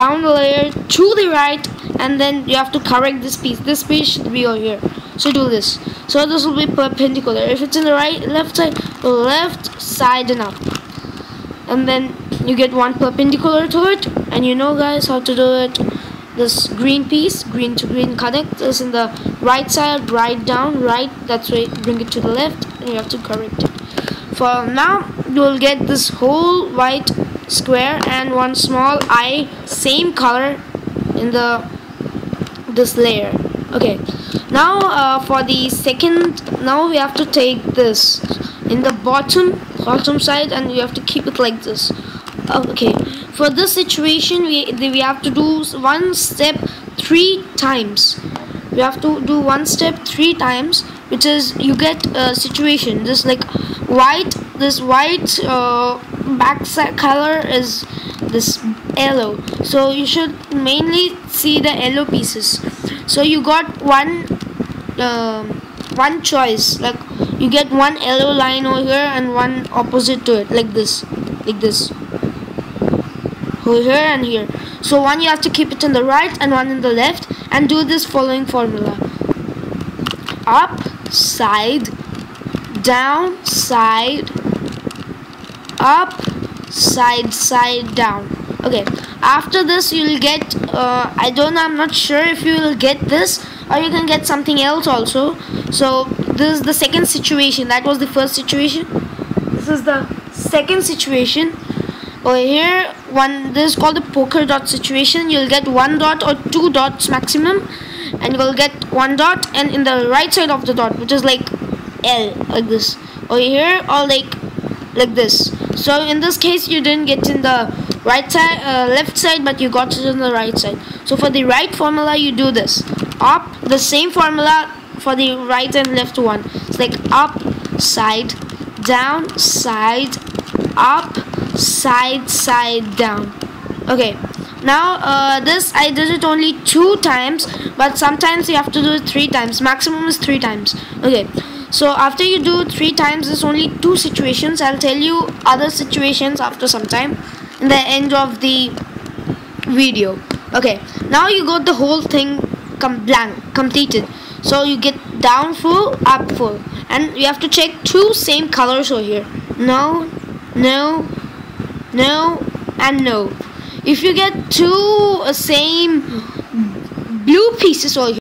down the layer to the right, and then you have to correct this piece. This piece should be over here. So do this. So this will be perpendicular. If it's in the left side and up. And then you get one perpendicular to it, and you know guys how to do it. This green piece, green to green connect is in the right side, right down, right, that's why bring it to the left, and you have to correct it. For now, you will get this whole white square and one small eye, same color in this layer. Okay, now for the second, now we have to take this in the bottom side, and you have to keep it like this. Okay, for this situation we have to do one step 3 times. We have to do one step 3 times, which is you get a situation this like white, this white backside color is this yellow, so you should mainly see the yellow pieces. So you got one choice, like you get one yellow line over here and one opposite to it, like this over here and here. So one you have to keep it in the right and one in the left, and do this following formula: up, side, down, side, up, side, down. Okay, after this you will get I'm not sure if you will get this, or you can get something else also. So this is the second situation. That was the first situation. This is the second situation. Over here, this is called the polka dot situation. You'll get 1 dot or 2 dots maximum, and you will get 1 dot, and in the right side of the dot, which is like L, like this. Over here, or like this. So in this case, you didn't get in the right side, left side, but you got it in the right side. So for the right formula, you do this: up, the same formula for the right and left one. It's like up, side, down, side, up, side, down. Okay, now this I did it only 2 times, but sometimes you have to do it 3 times. Maximum is 3 times. Okay, so after you do 3 times, there's only 2 situations. I'll tell you other situations after some time in the end of the video. Okay, now you got the whole thing completed. So you get down full, up full, and you have to check 2 same colors over here. No, and no. If you get 2 same blue pieces over here,